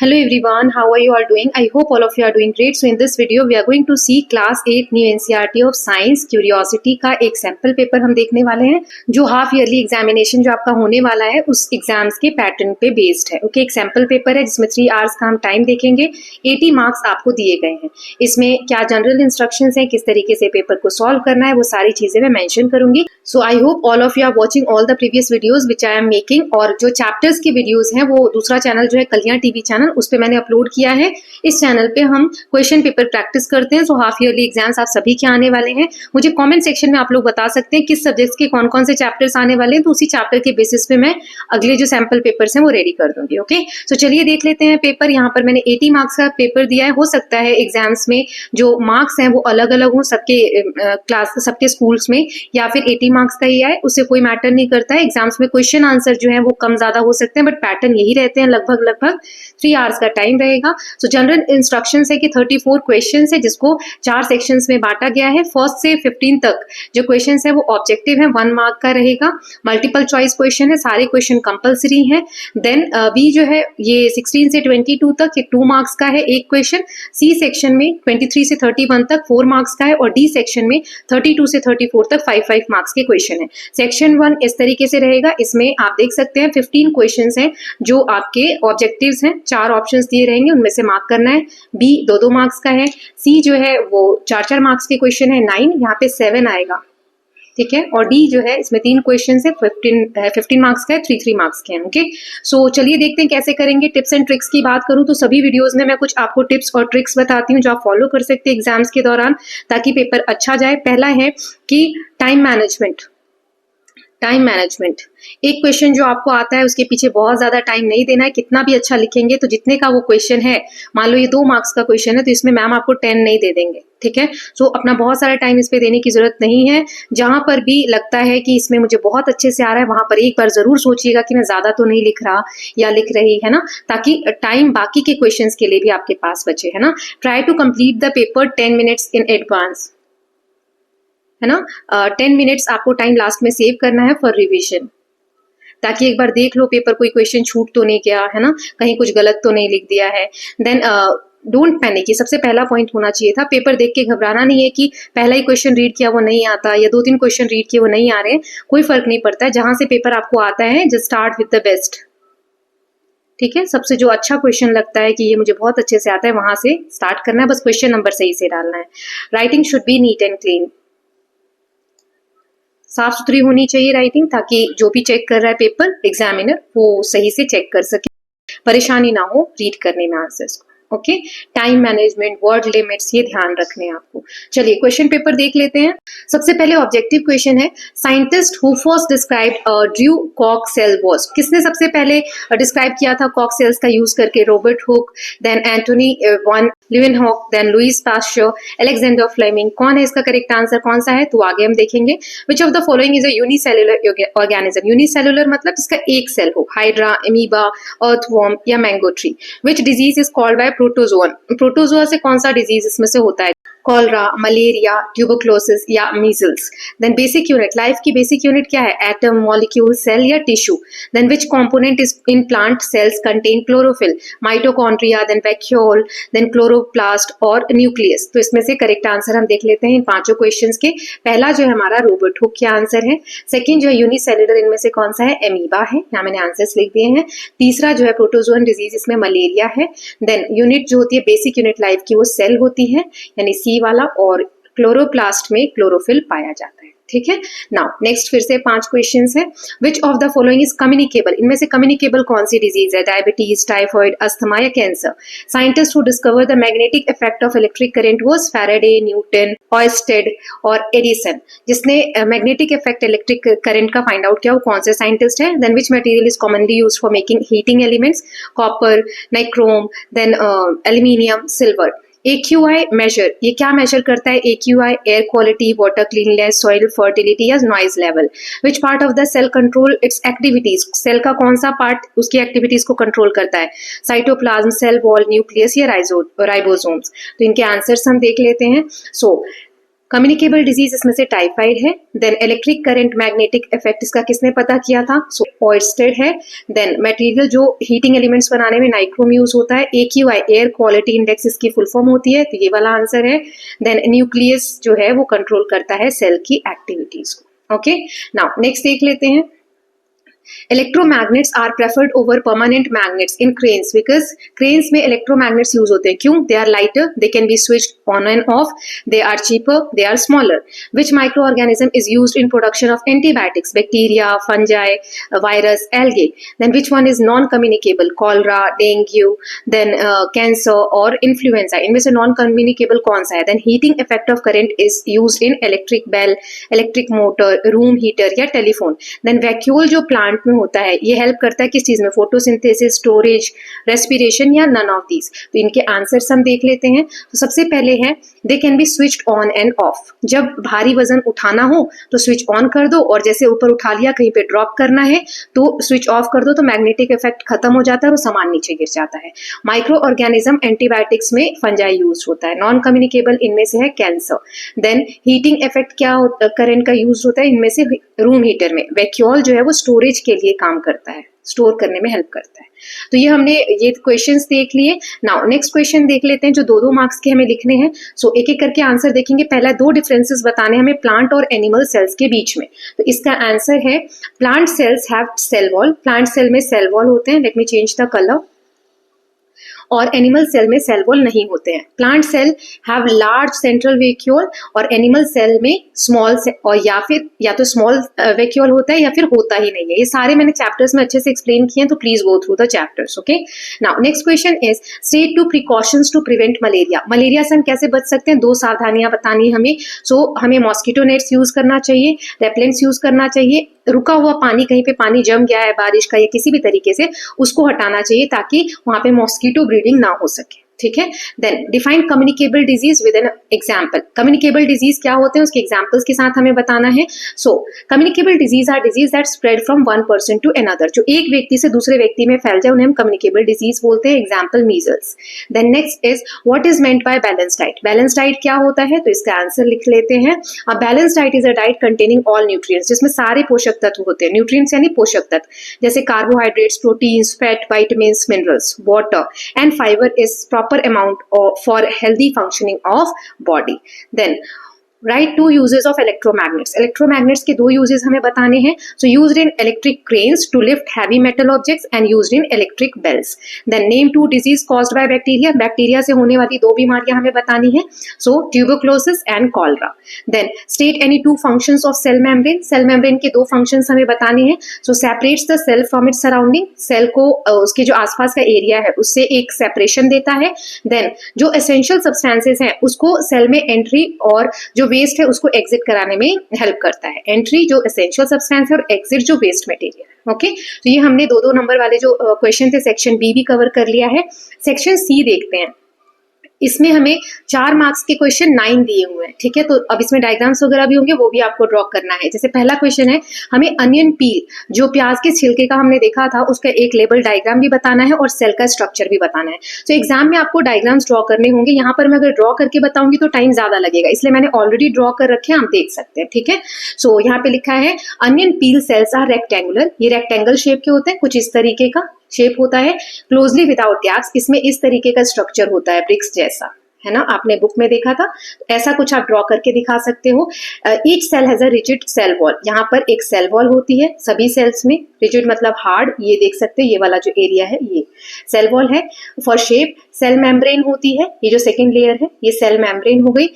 Hello everyone, how are you all doing? I hope all of you are doing great. So in this video we are going to see class 8 new NCERT of Science Curiosity का एक sample paper हम देखने वाले हैं जो half yearly examination जो आपका होने वाला है उस एग्जाम्स के पैटर्न पे बेस्ड है। ओके, एक सैम्पल पेपर है जिसमें 3 आवर्स का हम टाइम देखेंगे। 80 मार्क्स आपको दिए गए हैं। इसमें क्या जनरल इंस्ट्रक्शंस हैं, किस तरीके से पेपर को सॉल्व करना है, वो सारी चीजें मैं मेंशन करूंगी। So I hope all of you are watching all the previous videos which I am making. और जो चैप्टर्स के वीडियोस हैं वो दूसरा चैनल जो है कल्याण टीवी चैनल, उस पे मैंने अपलोड किया है। इस चैनल पे हम क्वेश्चन पेपर प्रैक्टिस करते हैं। सो हाफ ईयरली एग्जाम्स आप सभी के आने वाले हैं। मुझे कमेंट सेक्शन में आप लोग बता सकते हैं किस सब्जेक्ट्स के कौन कौन से चैप्टर्स आने वाले हैं, तो उसी चैप्टर के बेसिस पे मैं अगले जो सैंपल पेपर्स हैं वो रेडी कर दूंगी। ओके, सो चलिए देख लेते हैं पेपर। यहाँ पर मैंने 80 मार्क्स का पेपर दिया है। हो सकता है एग्जाम्स में जो मार्क्स हैं वो अलग अलग हो सबके क्लास सबके स्कूल्स में, या फिर 80 मार्क्स का ही आए, उससे कोई मैटर नहीं करता है। एग्जाम्स में क्वेश्चन आंसर जो है वो कम ज्यादा हो सकते हैं, बट पैटर्न यही रहते हैं। लगभग 3 आवर्स का टाइम रहेगा। सो जनरल इंस्ट्रक्शंस है कि 34 क्वेश्चंस है जिसको 4 सेक्शंस में बांटा गया है। फर्स्ट से 15 तक जो क्वेश्चंस है वो ऑब्जेक्टिव है, 1 मार्क का रहेगा। मल्टीपल चॉइस क्वेश्चन है, सारे क्वेश्चन कंपलसरी हैं। देन बी जो है ये 16 से 22 तक ये 2 मार्क्स का है एक क्वेश्चन। सी सेक्शन में 23 से 31 तक 4 मार्क्स का है, और डी सेक्शन में 32 से 34 तक 5 मार्क्स के क्वेश्चन है। सेक्शन 1 इस तरीके से रहेगा। इसमें आप देख सकते हैं 15 क्वेश्चंस हैं जो आपके ऑब्जेक्टिव्स हैं। 4 ऑप्शंस दिए रहेंगे, उनमें से मार्क करना है। बी 2 मार्क्स का है। सी जो है वो 4 मार्क्स के क्वेश्चन है, 9 यहाँ पे 7 आएगा, ठीक है। और डी जो है इसमें 3 क्वेश्चन है, 15 मार्क्स का है, 3 मार्क्स के हैं। ओके, सो चलिए देखते हैं कैसे करेंगे। टिप्स एंड ट्रिक्स की बात करूं तो सभी वीडियोस में मैं कुछ आपको टिप्स और ट्रिक्स बताती हूँ जो आप फॉलो कर सकते हैं एग्जाम्स के दौरान, ताकि पेपर अच्छा जाए। पहला है कि टाइम मैनेजमेंट। एक क्वेश्चन जो आपको आता है उसके पीछे बहुत ज्यादा टाइम नहीं देना है। कितना भी अच्छा लिखेंगे तो जितने का वो क्वेश्चन है, मान लो ये 2 मार्क्स का क्वेश्चन है तो इसमें मैम आपको 10 नहीं दे देंगे, ठीक है। सो अपना बहुत सारा टाइम इस पे देने की जरूरत नहीं है। जहां पर भी लगता है कि इसमें मुझे बहुत अच्छे से आ रहा है, वहां पर एक बार जरूर सोचिएगा कि मैं ज्यादा तो नहीं लिख रहा या लिख रही, है ना, ताकि टाइम बाकी के क्वेश्चन के लिए भी आपके पास बचे, है ना। Try to complete the paper 10 minutes in advance, है ना। 10 मिनट्स आपको टाइम लास्ट में सेव करना है फॉर रिविजन, ताकि एक बार देख लो पेपर कोई क्वेश्चन छूट तो नहीं गया, है ना, कहीं कुछ गलत तो नहीं लिख दिया है। देन डोंट पैनिक, ये सबसे पहला पॉइंट होना चाहिए था। पेपर देख के घबराना नहीं है कि पहला ही क्वेश्चन रीड किया वो नहीं आता, या 2-3 क्वेश्चन रीड किए वो नहीं आ रहे हैं, कोई फर्क नहीं पड़ता है। जहां से पेपर आपको आता है just start with the best, ठीक है। सबसे जो अच्छा क्वेश्चन लगता है कि ये मुझे बहुत अच्छे से आता है, वहां से स्टार्ट करना है, बस क्वेश्चन नंबर सही से डालना है। Writing should be neat and clean, साफ सुथरी होनी चाहिए राइटिंग, ताकि जो भी चेक कर रहा है पेपर एग्जामिनर वो सही से चेक कर सके, परेशानी ना हो रीड करने में आंसर्स को। Okay, time management, word limits, ये ध्यान रखने हैं आपको। चलिए क्वेश्चन पेपर देख लेते हैं। सबसे पहले ऑब्जेक्टिव क्वेश्चन है, scientist who first described drew कॉक सेल वाज। किसने सबसे पहले डिस्क्राइब किया था कॉक सेल्स का यूज करके? Robert Hooke, then Antoni van Leeuwenhoek, then Louis Pasteur, Alexander Fleming. कौन है इसका करेक्ट आंसर, कौन सा है? तो आगे हम देखेंगे। Which of the following is a unicellular organism. Unicellular मतलब जिसका एक सेल हो, हाइड्रा, अमीबा, अर्थवर्म या mango tree. Which disease is called by protozoan. Protozoa से कौन सा डिजीज इसमें से होता है? कॉलरा, मलेरिया, ट्यूबरक्लोसिस या measles. Then basic unit, life की बेसिक यूनिट क्या है? एटम, मॉलिक्यूल, सेल या tissue. Then which component is in plant cells contain chlorophyll? Mitochondria, then vacuole, then chloroplast और न्यूक्लियस। तो इसमें से करेक्ट आंसर हम देख लेते हैं इन 5 क्वेश्चंस के। पहला जो है हमारा रॉबर्ट हुक का आंसर है। सेकंड जो है यूनिसेलुलर, इनमें से कौन सा है? एमीबा है, यहाँ मैंने आंसर्स लिख दिए हैं। तीसरा जो है प्रोटोजोअन डिजीज, इसमें मलेरिया है। देन यूनिट जो होती है बेसिक यूनिट लाइफ की वो सेल होती है, यानी सी वाला, और क्लोरोप्लास्ट में क्लोरोफिल पाया जाता है, ठीक है। नाउ नेक्स्ट फिर से 5 क्वेश्चंस है। Which of the following is communicable. इनमें से कम्युनिकेबल कौन सी डिजीज है? डायबिटीज, टाइफॉइड, अस्थमा या cancer. Scientist who discover the magnetic effect of electric current was Faraday, Newton, Oersted और एडिसन। जिसने मैग्नेटिक इफेक्ट इलेक्ट्रिक करंट का फाइंड आउट किया वो कौन से साइंटिस्ट है? Then which material is commonly used for making heating elements? Copper, nichrome, then aluminium, silver. AQI measure, ये क्या मेजर करता है? AQI air quality, water cleanliness, soil fertility या noise level. Which part of the cell control its activities. Cell का कौन सा part उसकी activities को कंट्रोल करता है? साइटोप्लाज्म, सेल वॉल, न्यूक्लियस या राइबोसोम्स। तो इनके आंसर्स हम देख लेते हैं। सो कम्युनिकेबल डिजीज इसमें से टाइफाइड है। Then electric current magnetic effect इसका किसने पता किया था? सो ऑयस्टेड है। देन मटेरियल जो हीटिंग एलिमेंट्स बनाने में नाइक्रोम यूज होता है। AQI एयर क्वालिटी इंडेक्स इसकी फुल फॉर्म होती है, तो ये वाला आंसर है। देन न्यूक्लियस जो है वो कंट्रोल करता है सेल की एक्टिविटीज को। ओके, नाउ नेक्स्ट देख लेते हैं। Electromagnets are preferred over permanent magnets in cranes because cranes में electromagnets use होते हैं। क्यों? They are lighter, they can be switched on and off, they are cheaper, they are smaller. Which microorganism is used in production of antibiotics? Bacteria, fungi, virus, algae. Then which one is non-communicable? Cholera, dengue, then cancer or influenza. इनमें से non-communicable कौन सा है? Then heating effect of current is used in electric bell, electric motor, room heater या telephone. Then vacuole जो plant में होता है ये हेल्प करता है किस चीज में? फोटोसिंथेसिस, स्टोरेज, रेस्पिरेशन या नन ऑफ दीज। तो इनके आंसर्स हम देख लेते हैं। तो सबसे पहले है they can be switched on end of. जब भारी वजन उठाना हो तो स्विच ऑन कर दो, और जैसे ऊपर उठा लिया कहीं पे ड्रॉप करना है तो स्विच ऑफ कर दो, तो मैग्नेटिक इफेक्ट खत्म हो जाता है और सामान नीचे गिर जाता है। माइक्रो ऑर्गेनिज्म एंटीबायोटिक्स में फंजाई यूज होता है। नॉन कम्युनिकेबल इनमें से है कैंसर। देन हीटिंग इफेक्ट क्या करंट का यूज होता है? इनमें से रूम हीटर में वैक्यूल जो है वो स्टोरेज के लिए काम करता है, स्टोर करने में हेल्प करता है। तो ये हमने ये क्वेश्चंस देख लिए। नाउ नेक्स्ट क्वेश्चन देख लेते हैं जो 2-2 मार्क्स के हमें लिखने हैं। सो एक एक करके आंसर देखेंगे। पहला 2 डिफरेंसेस बताने हमें प्लांट और एनिमल सेल्स के बीच में। तो इसका आंसर है plant cells have cell wall. Plant cell में सेल वॉल होते हैं, let me change the colour. और एनिमल सेल में सेल वॉल नहीं होते हैं। Plant cell have large central vacuole और एनिमल सेल में स्मॉल और या तो स्मॉल वैक्यूल होता है या फिर होता ही नहीं है। ये सारे मैंने चैप्टर्स में अच्छे से एक्सप्लेन किए हैं, तो please go through the chapters. Okay, now next question is state 2 precautions to prevent malaria. Malaria से हम कैसे बच सकते हैं? 2 सावधानियां बतानी है हमें। सो हमें मॉस्किटो नेट्स यूज करना चाहिए, रेपेलेंट्स यूज करना चाहिए। रुका हुआ पानी, कहीं पे पानी जम गया है बारिश का या किसी भी तरीके से, उसको हटाना चाहिए ताकि वहां पे मॉस्किटो ब्रीडिंग ना हो सके। ठीक है। Then define communicable disease with an example. Communicable disease क्या होते हैं उसके एग्जाम्पल्स के साथ हमें बताना है। So communicable disease are disease that spread from one person to another. जो एक व्यक्ति से दूसरे व्यक्ति में फैल जाए उन्हें हम कम्युनिकेबल डिजीज बोलते हैं। Example measles. Then next is what is meant by balance diet. Balance diet क्या होता है? तो इसका आंसर लिख लेते हैं। A balance diet is a diet containing all nutrients, जिसमें सारे पोषक तत्व होते हैं। न्यूट्रिएंट्स यानी पोषक तत्व, जैसे carbohydrates, proteins, fat, vitamins, minerals, water and fibre is proper amount for healthy functioning of body. Then right 2 uses of electromagnets. Electromagnets के 2 यूजेस हमें बताने हैं। So used in electric cranes to lift heavy metal objects and used in electric bells. Then name 2 disease caused by bacteria. Bacteria से होने वाली 2 बीमारियां हमें बतानी है। So tuberculosis and cholera. Then state any 2 functions of cell membrane. Cell membrane के 2 functions हमें बताने हैं। So separates the cell from its surrounding. Cell को उसके जो आसपास का एरिया है उससे एक सेपरेशन देता है। देन जो एसेंशियल सब्सटेंसेस हैं उसको सेल में एंट्री और जो वेस्ट है उसको एग्जिट कराने में हेल्प करता है। एंट्री जो एसेंशियल सब्सटेंस है और एग्जिट जो वेस्ट मटेरियल है। ओके, तो ये हमने 2-2 नंबर वाले जो क्वेश्चन थे सेक्शन बी भी कवर कर लिया है। सेक्शन सी देखते हैं। इसमें हमें 4 मार्क्स के क्वेश्चन 9 दिए हुए हैं। ठीक है, तो अब इसमें डायग्राम्स वगैरह भी होंगे, वो भी आपको ड्रॉ करना है। जैसे पहला क्वेश्चन है हमें अनियन पील, जो प्याज के छिलके का हमने देखा था, उसका एक लेबल डायग्राम भी बताना है और सेल का स्ट्रक्चर भी बताना है। तो एग्जाम में आपको डायग्राम्स ड्रॉ करने होंगे। यहाँ पर मैं अगर ड्रॉ करके बताऊंगी तो टाइम ज्यादा लगेगा, इसलिए मैंने ऑलरेडी ड्रॉ कर रखे हैं, आप देख सकते हैं। ठीक है, सो यहाँ पे लिखा है onion peel cells are rectangular. ये रेक्टेंगल शेप के होते हैं, कुछ इस तरीके का शेप होता है। क्लोजली विदाउट गैप्स, इसमें इस तरीके का स्ट्रक्चर होता है ब्रिक्स जैसा, है ना, आपने बुक में देखा था। ऐसा कुछ आप ड्रॉ करके दिखा सकते हो। Each cell has a rigid cell wall. यहाँ पर एक सेल वॉल होती है सभी सेल्स में। रिजिड मतलब हार्ड, ये देख सकते हैं, ये वाला जो एरिया है ये सेल वॉल है। फॉर शेप सेल मेम्ब्रेन होती है, ये जो सेकेंड लेयर है ये सेल मेम्ब्रेन हो गई,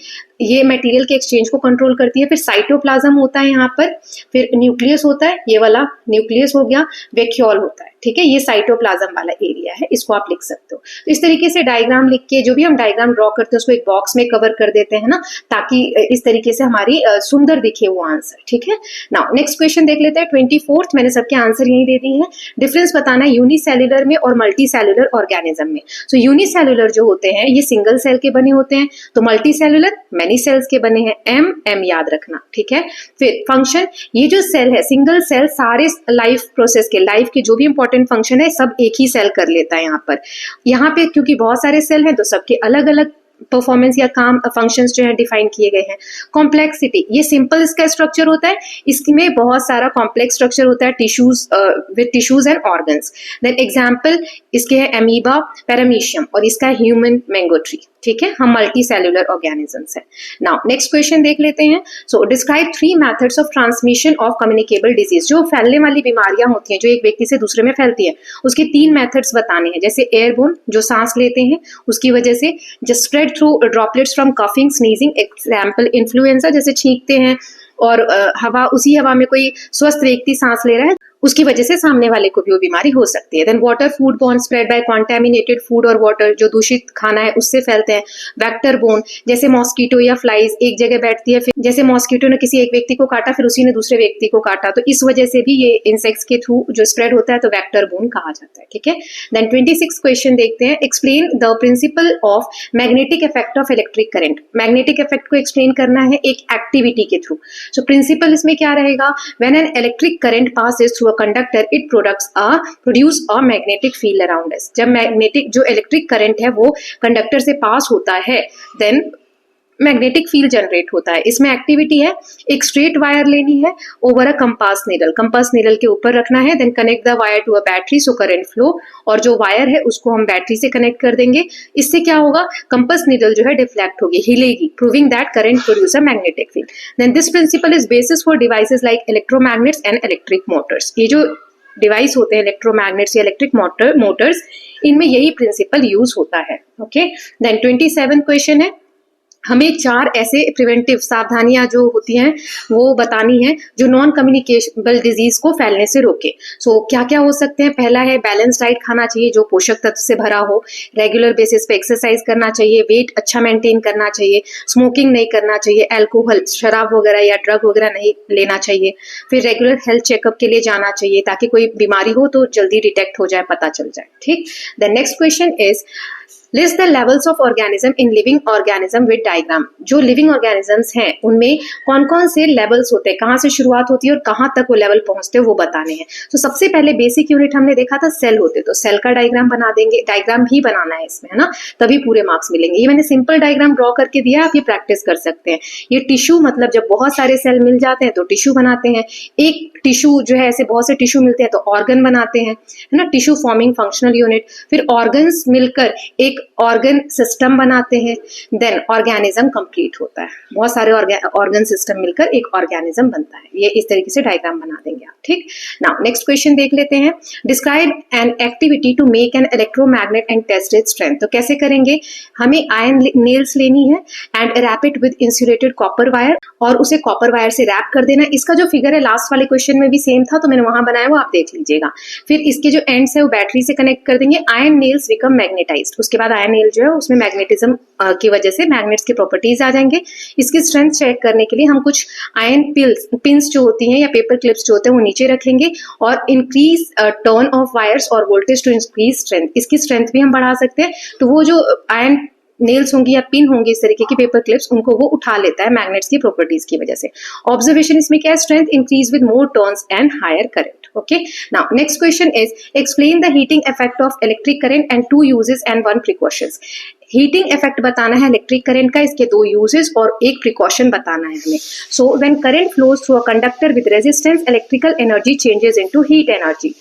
ये मटेरियल के एक्सचेंज को कंट्रोल करती है। फिर साइटोप्लाज्म होता है यहाँ पर, फिर न्यूक्लियस होता है, ये वाला न्यूक्लियस हो गया, वैक्यूल होता है। ठीक है, ये साइटोप्लाज्म वाला एरिया है, इसको आप लिख सकते हो। तो इस तरीके से डायग्राम लिख के जो भी हम डायग्राम ड्रॉ करते हैं उसको एक बॉक्स में कवर कर देते हैं ना, ताकि इस तरीके से हमारी सुंदर दिखे वो आंसर। ठीक है, नाउ नेक्स्ट क्वेश्चन देख लेते हैं। 24th मैंने सबके आंसर यही दे दिए हैं। डिफरेंस बताना है यूनिसेल्युलर में और मल्टी सेल्युलर ऑर्गेनिज्म में। सो यूनिसेल्युलर जो होते हैं ये सिंगल सेल के बने होते हैं, तो मल्टी सेल्युलर मैनी सेल्स के बने हैं। एम याद रखना। ठीक है, फिर फंक्शन, ये जो सेल है सिंगल सेल सारे लाइफ प्रोसेस के, लाइफ के जो भी इंपॉर्टेंट फंक्शन है सब एक ही सेल कर लेता है। यहाँ पे क्योंकि बहुत सारे सेल हैं तो सबके अलग अलग परफॉर्मेंस या काम फंक्शंस जो है डिफाइन किए गए हैं। कॉम्प्लेक्सिटी, ये सिंपल इसका स्ट्रक्चर होता है, इसमें बहुत सारा कॉम्प्लेक्स स्ट्रक्चर होता है tissues with tissues and organs. Then example इसके है एमीबा, पैरामीशियम, और इसका ह्यूमन मैंगो ट्री। ठीक है, हम मल्टी सेल्यूलर ऑर्गेनिजम्स हैं। नाउ नेक्स्ट क्वेश्चन देख लेते हैं। So describe 3 methods of transmission of communicable disease. जो फैलने वाली बीमारियां होती हैं जो एक व्यक्ति से दूसरे में फैलती है, उसके 3 मेथड्स बताने हैं। जैसे एयरबोर्न, जो सांस लेते हैं उसकी वजह से, just spread through droplets from coughing, sneezing, example influenza, जैसे छींकते हैं और उसी हवा में कोई स्वस्थ व्यक्ति सांस ले रहा है उसकी वजह से सामने वाले को भी वो बीमारी हो सकती है। Then water food borne, spread by contaminated food और वाटर, जो दूषित खाना है उससे फैलते हैं। वेक्टर बोर्न, जैसे मॉस्किटो या फ्लाइज एक जगह बैठती है, फिर जैसे मॉस्किटो ने किसी एक व्यक्ति को काटा फिर उसी ने दूसरे व्यक्ति को काटा, तो इस वजह से भी ये इंसेक्ट्स के थ्रू जो स्प्रेड होता है, तो वेक्टर बोर्न कहा जाता है। ठीक है, देन 26 क्वेश्चन देखते हैं। Explain the principle of magnetic effect of electric current. Magnetic effect को एक्सप्लेन करना है एक एक्टिविटी के थ्रू। सो प्रिंसिपल इसमें क्या रहेगा? When an electric current passes through conductor it produce a magnetic field around us. जब मैग्नेटिक जो इलेक्ट्रिक करंट है वो कंडक्टर से पास होता है, देन मैग्नेटिक फील्ड जनरेट होता है। इसमें एक्टिविटी है, एक स्ट्रेट वायर लेनी है over a compass needle, compass needle के ऊपर रखना है, then connect the wire to a battery so current flow, और जो वायर है उसको हम बैटरी से कनेक्ट कर देंगे। इससे क्या होगा? कंपास नीडल जो है डिफ्लेक्ट होगी, हिलेगी, proving that current produce a magnetic field. Then this principle is basis for devices like electromagnets and electric motors. ये जो डिवाइस होते हैं इलेक्ट्रोमैग्नेट्स या इलेक्ट्रिक मोटर्स, इनमें यही प्रिंसिपल यूज होता है। ओके, देन 27 क्वेश्चन है। हमें 4 ऐसे प्रिवेंटिव सावधानियां जो होती हैं वो बतानी है जो नॉन कम्युनिकेबल डिजीज को फैलने से रोके। सो क्या क्या हो सकते हैं? पहला है बैलेंस डाइट खाना चाहिए जो पोषक तत्व से भरा हो, रेगुलर बेसिस पे एक्सरसाइज करना चाहिए, वेट अच्छा मेंटेन करना चाहिए, स्मोकिंग नहीं करना चाहिए, अल्कोहल, शराब वगैरह या ड्रग वगैरह नहीं लेना चाहिए, फिर रेगुलर हेल्थ चेकअप के लिए जाना चाहिए ताकि कोई बीमारी हो तो जल्दी डिटेक्ट हो जाए, पता चल जाए। ठीक, the next question is list the levels of organism in living organism with diagram. जो लिविंग ऑर्गेनिजम्स हैं उनमें कौन कौन से लेवल्स होते हैं, कहाँ से शुरुआत होती है और कहाँ तक वो लेवल पहुंचते हैं वो बताने हैं। तो सबसे पहले बेसिक यूनिट हमने देखा था सेल होते, तो सेल का डायग्राम बना देंगे, डायग्राम भी बनाना है इसमें, है ना, तभी पूरे मार्क्स मिलेंगे। ये मैंने सिंपल डायग्राम ड्रॉ करके दिया, आप ये प्रैक्टिस कर सकते हैं। ये टिश्यू, मतलब जब बहुत सारे सेल मिल जाते हैं तो टिश्यू बनाते हैं। एक टिश्यू जो है, ऐसे बहुत से टिश्यू मिलते हैं तो ऑर्गन बनाते हैं, है ना, टिश्यू फॉर्मिंग फंक्शनल यूनिट। फिर ऑर्गन्स मिलकर एक ऑर्गन सिस्टम बनाते हैं, देन ऑर्गेनिज्म कंप्लीट होता है। बहुत सारे ऑर्गन सिस्टम मिलकर एक ऑर्गेनिज्म बनता है। ये इस तरीके से डायग्राम बना देंगे आप। ठीक, नाउ नेक्स्ट क्वेश्चन देख लेते हैं। Describe an activity to make an electromagnet and test its strength. तो कैसे करेंगे? हमें आयरन नेल्स लेनी है and wrap it with insulated copper wire, और उसे कॉपर वायर से रैप कर देना। इसका जो फिगर है लास्ट वाले क्वेश्चन में भी सेम था, तो मैंने वहां बनाया, वो आप देख लीजिएगा। फिर इसके जो एंड्स है वो बैटरी से कनेक्ट कर देंगे। Iron nails become magnetised. उसके बाद आयरन नेल जो है उसमें मैग्नेटिज्म की वजह से मैग्नेट्स के प्रॉपर्टीज आ जाएंगे। इसकी स्ट्रेंथ चेक करने के लिए हम कुछ आयरन पिंस जो होती हैं या पेपर क्लिप्स जो होते हैं वो नीचे रखेंगे, और इंक्रीज टर्न ऑफ वायर्स और वोल्टेज टू इंक्रीज स्ट्रेंथ। इसकी स्ट्रेंथ भी हम बढ़ा सकते हैं। तो वो जो आयरन नेल्स होंगी या पिन होंगी इस तरीके की पेपर क्लिप्स, उनको वो उठा लेता है मैग्नेट्स की प्रॉपर्टीज की वजह से। ऑब्जर्वेशन इसमें क्या है? Strength increase with more turns and higher current. Okay, now next question is explain the heating effect of electric current and 2 uses and 1 precautions. Heating effect बताना है इलेक्ट्रिक करंट का, इसके 2 यूजेस और 1 प्रिकॉशन बताना है हमें। So when current flows through a conductor with resistance, electrical energy changes into heat energy.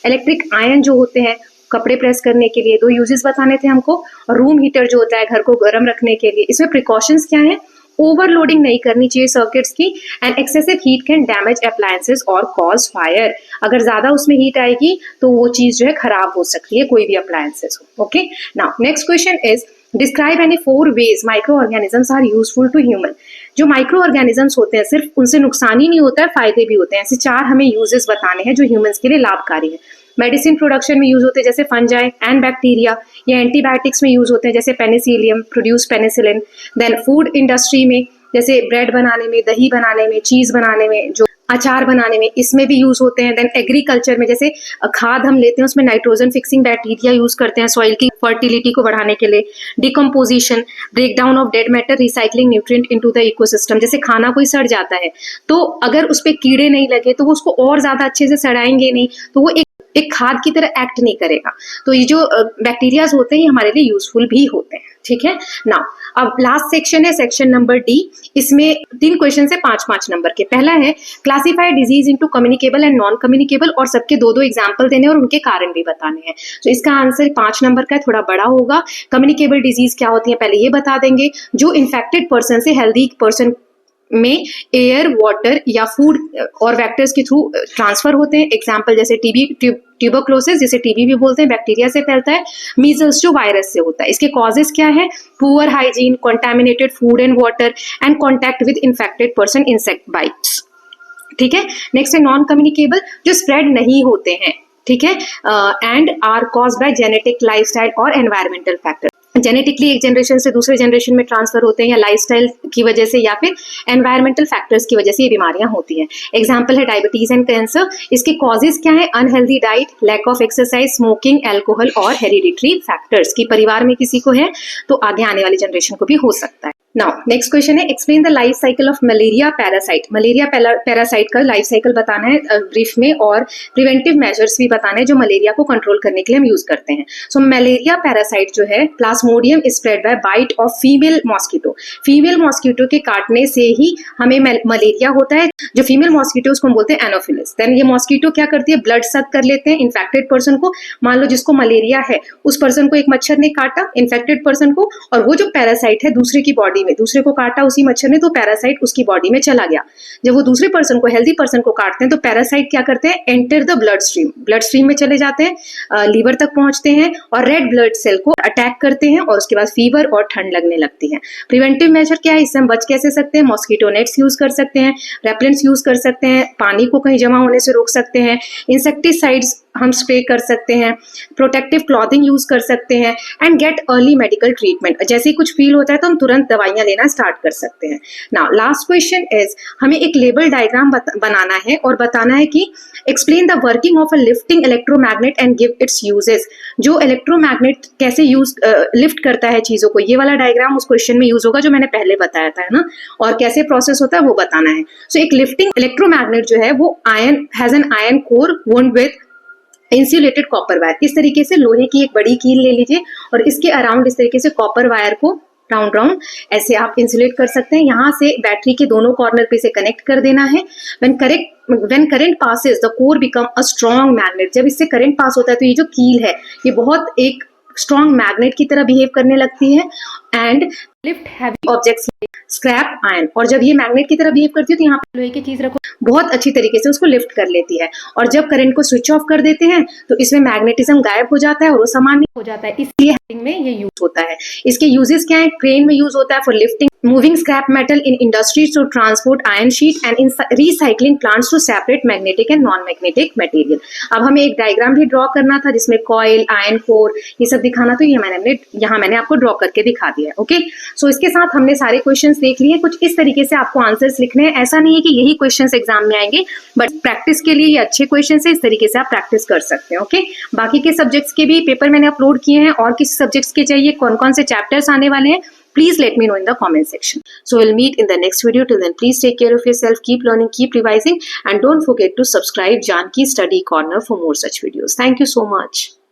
Electric ion जो होते हैं कपड़े प्रेस करने के लिए, 2 यूजेस बताने थे हमको, और रूम हीटर जो होता है घर को गर्म रखने के लिए। इसमें प्रिकॉशंस क्या है? ओवरलोडिंग नहीं करनी चाहिए सर्किट्स की, and excessive heat can damage appliances और कॉज फायर। अगर ज्यादा उसमें हीट आएगी तो वो चीज जो है खराब हो सकती है, कोई भी अप्लायंसेस हो। Okay, now next question is describe any 4 ways microorganisms are useful to human. जो माइक्रो ऑर्गेनिजम्स होते हैं सिर्फ उनसे नुकसान ही नहीं होता है, फायदे भी होते हैं। ऐसे 4 हमें यूजेस बताने हैं जो ह्यूमंस के लिए लाभकारी है। मेडिसिन प्रोडक्शन में यूज होते हैं जैसे फंजाई एंड बैक्टीरिया, या एंटीबायोटिक्स में यूज होते हैं जैसे penicillium, produce penicillin. Then food industry में जैसे ब्रेड बनाने में, दही बनाने में, चीज बनाने में, जो अचार बनाने में, इसमें भी यूज होते हैं। देन एग्रीकल्चर में जैसे खाद हम लेते हैं उसमें नाइट्रोजन फिक्सिंग बैक्टीरिया यूज करते हैं सॉइल की फर्टिलिटी को बढ़ाने के लिए। Decomposition, breakdown of dead matter, recycling nutrient into the ecosystem. जैसे खाना कोई सड़ जाता है तो अगर उस पर कीड़े नहीं लगे तो वो उसको और ज्यादा अच्छे से सड़ाएंगे नहीं, तो वो एक खाद की तरह एक्ट नहीं करेगा। तो ये जो बैक्टीरियाज होते हैं ये हमारे लिए यूजफुल भी होते हैं। ठीक है ना। अब लास्ट सेक्शन है सेक्शन नंबर डी। इसमें 3 क्वेश्चन है 5-5 नंबर के। पहला है classify disease into communicable and non communicable, और सबके 2-2 एग्जांपल देने और उनके कारण भी बताने हैं। तो इसका आंसर 5 नंबर का है, थोड़ा बड़ा होगा। कम्युनिकेबल डिजीज क्या होती है पहले ये बता देंगे, जो इन्फेक्टेड पर्सन से हेल्दी पर्सन में एयर, वाटर या फूड और वेक्टर्स के थ्रू ट्रांसफर होते हैं। एग्जाम्पल जैसे टीबी, ट्यूबरक्लोसिस जिसे टीबी भी बोलते हैं, बैक्टीरिया से फैलता है। मीजल्स जो वायरस से होता है। इसके कॉजेस क्या है? Poor hygiene, contaminated food and water and contact with infected person, insect bytes. ठीक है। नेक्स्ट है नॉन कम्युनिकेबल, जो स्प्रेड नहीं होते हैं। ठीक है। And are caused by genetic, lifestyle और एनवायरमेंटल फैक्टर। जेनेटिकली एक जनरेशन से दूसरे जनरेशन में ट्रांसफर होते हैं, या लाइफस्टाइल की वजह से या फिर एनवायरमेंटल फैक्टर्स की वजह से ये बीमारियां होती हैं। एग्जांपल है डायबिटीज एंड कैंसर। इसके कॉजेज क्या है? Unhealthy diet, lack of exercise, smoking, alcohol और हेरिडिटरी फैक्टर्स। की परिवार में किसी को है तो आगे आने वाली जनरेशन को भी हो सकता है। नाउ नेक्स्ट क्वेश्चन है explain the life cycle of malaria parasite. Malaria parasite का लाइफ साइकिल बताना है ब्रीफ में, और प्रिवेंटिव मेजर्स भी बताना है जो मलेरिया को कंट्रोल करने के लिए हम यूज करते हैं। सो मलेरिया पैरासाइट जो है plasmodium spread by bite of female mosquito. Female mosquito के काटने से ही हमें मलेरिया होता है। जो फीमेल मॉस्किटो उसको हम बोलते हैं एनोफिलिस। देन ये मॉस्किटो क्या करती है? ब्लड सक कर लेते हैं इन्फेक्टेड पर्सन को। मान लो जिसको मलेरिया है उस पर्सन को एक मच्छर ने काटा, इन्फेक्टेड पर्सन को, और वो जो पैरासाइट है दूसरे की बॉडी में, दूसरे को काटा उसी मच्छर ने, तो पैरासाइट उसकी बॉडी में चला गया। जब वो दूसरे पर्सन को, हेल्दी पर्सन को काटते हैं तो पैरासाइट क्या करते हैं? एंटर द ब्लड स्ट्रीम में चले जाते हैं, लीवर तक पहुंचते हैं और रेड ब्लड सेल को अटैक करते हैं, और उसके बाद फीवर और ठंड लगने लगती है। प्रिवेंटिव मेजर क्या है? इससे हम बच कैसे सकते हैं? मॉस्किटो नेट्स यूज कर सकते हैं, रेपेलेंट्स यूज कर सकते हैं, पानी को कहीं जमा होने से रोक सकते हैं, इंसेक्टिसाइड्स हम स्प्रे कर सकते हैं, प्रोटेक्टिव क्लॉथिंग यूज कर सकते हैं, and gate early medical treatment. जैसे ही कुछ फील होता है तो हम तुरंत दवाइयां लेना स्टार्ट कर सकते हैं। नाउ लास्ट क्वेश्चन इज, हमें एक लेबल डायग्राम बनाना है और बताना है कि explain the working of a lifting electromagnet and give its uses. जो इलेक्ट्रोमैग्नेट कैसे यूज लिफ्ट करता है चीजों को, ये वाला डायग्राम उस क्वेश्चन में यूज होगा जो मैंने पहले बताया था, है ना, और कैसे प्रोसेस होता है वो बताना है। सो एक लिफ्टिंग इलेक्ट्रोमैग्नेट जो है वो ion has an iron core wound with insulated copper wire. इस तरीके से लोहे की एक बड़ी कील ले लीजिए और इसके अराउंड इस तरीके से कॉपर वायर को राउंड राउंड ऐसे आप इंसुलेट कर सकते हैं। यहाँ से बैटरी के दोनों कॉर्नर पे से कनेक्ट कर देना है। when current passes the core become a strong magnet। जब इससे करंट पास होता है तो ये जो कील है ये बहुत एक स्ट्रॉन्ग मैग्नेट की तरह बिहेव करने लगती है। And lift heavy objects, scrap ion, और जब ये मैग्नेट की तरह बिहेव करती है तो यहाँ पे लोहे की चीज रखो, बहुत अच्छी तरीके से उसको लिफ्ट कर लेती है। और जब करंट को स्विच ऑफ कर देते हैं तो इसमें मैग्नेटिज्म गायब हो जाता है और वो सामान्य हो जाता है, इसलिए हैंगिंग में ये यूज होता है। इसके यूजेस क्या है? क्रेन में यूज होता है for lifting moving scrap metal in industries to transport iron sheet and in recycling plants to separate magnetic and non-magnetic material। अब हमें एक डायग्राम भी ड्रॉ करना था जिसमें कॉइल, आयरन कोर, ये सब दिखाना, तो ये मैंने आपको ड्रॉ करके दिखा दिया है। ओके, सो इसके साथ हमने सारे क्वेश्चंस देख लिए। कुछ इस तरीके से आपको आंसर्स लिखने हैं। ऐसा नहीं है कि यही क्वेश्चंस एग्जाम में आएंगे, बट प्रैक्टिस के लिए ये अच्छे क्वेश्चंस है, इस तरीके से आप प्रैक्टिस कर सकते हैं। ओके, बाकी के सब्जेक्ट्स के भी पेपर मैंने अपलोड किए हैं, और किस सब्जेक्ट्स के चाहिए, कौन कौन से चैप्टर्स आने वाले हैं, please let me know in the comment section. So we'll meet in the next video. Till then, please take care of yourself, keep learning, keep revising, and don't forget to subscribe Janki Study Corner for more such videos. Thank you so much.